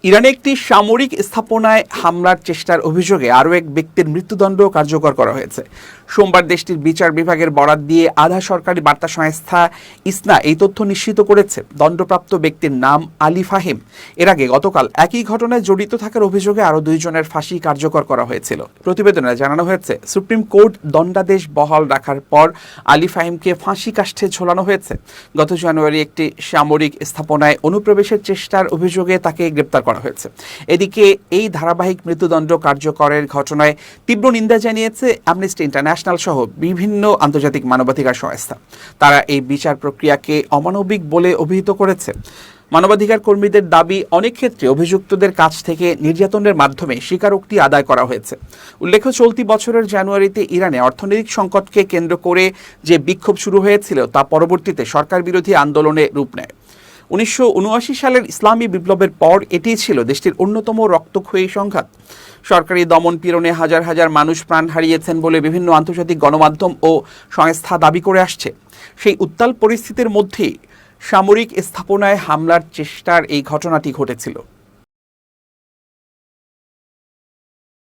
ইরানে একটি সামরিক স্থাপনায় হামলার চেষ্টার অভিযোগে আরও এক ব্যক্তির মৃত্যুদণ্ড কার্যকর করা হয়েছে। সোমবার দেশটির বিচার বিভাগের বরাত দিয়ে আধা সরকারি বার্তা সংস্থা ইসনা এই তথ্য নিশ্চিত করেছে। দণ্ডপ্রাপ্ত ব্যক্তির নাম আলী ফাহিম। এর আগে গতকাল একই ঘটনায় জড়িত থাকার অভিযোগে আরও 2 জনের ফাঁসি কার্যকর করা হয়েছিল। প্রতিবেদনে জানানো হয়েছে, সুপ্রিম কোর্ট দণ্ডাদেশ বহাল রাখার পর আলী ফাহিমকে ফাঁসি কাষ্ঠে ঝোলানো হয়েছে। গত জানুয়ারি একটি সামরিক স্থাপনায় অনুপ্রবেশের চেষ্টার অভিযোগে তাকে গ্রেপ্তার করা হয়েছে। এদিকে এই ধারাবাহিক মৃত্যুদণ্ড কার্যকরের ঘটনায় তীব্র নিন্দা জানিয়েছে অ্যামনেস্টি ইন্টারন্যাশনাল সহ বিভিন্ন আন্তর্জাতিক মানবাধিকার সংস্থা। তারা এই বিচার প্রক্রিয়াকে অমানবিক বলে অভিহিত করেছে। মানবাধিকার কর্মীদের দাবি, অনেক ক্ষেত্রে অভিযুক্তদের কাছ থেকে নির্যাতনের মাধ্যমে স্বীকারোক্তি আদায় করা হয়েছে। উল্লেখ্য, চলতি বছরের জানুয়ারিতে ইরানে অর্থনৈতিক সংকটকে কেন্দ্র করে যে বিক্ষোভ শুরু হয়েছিল তা পরবর্তীতে সরকার বিরোধী আন্দোলনে রূপ নেয়। 1979 সালের ইসলামী বিপ্লবের পর এটি ছিল দেশটির অন্যতম রক্তক্ষয়ী সংঘাত। সরকারি দমন পীড়নে হাজার হাজার মানুষ প্রাণ হারিয়েছেন বলে বিভিন্ন আন্তর্জাতিক গণমাধ্যম ও সংস্থা দাবি করে আসছে। সেই উত্তাল পরিস্থিতির মধ্যেই সামরিক স্থাপনায় হামলার চেষ্টার এই ঘটনাটি ঘটেছিল।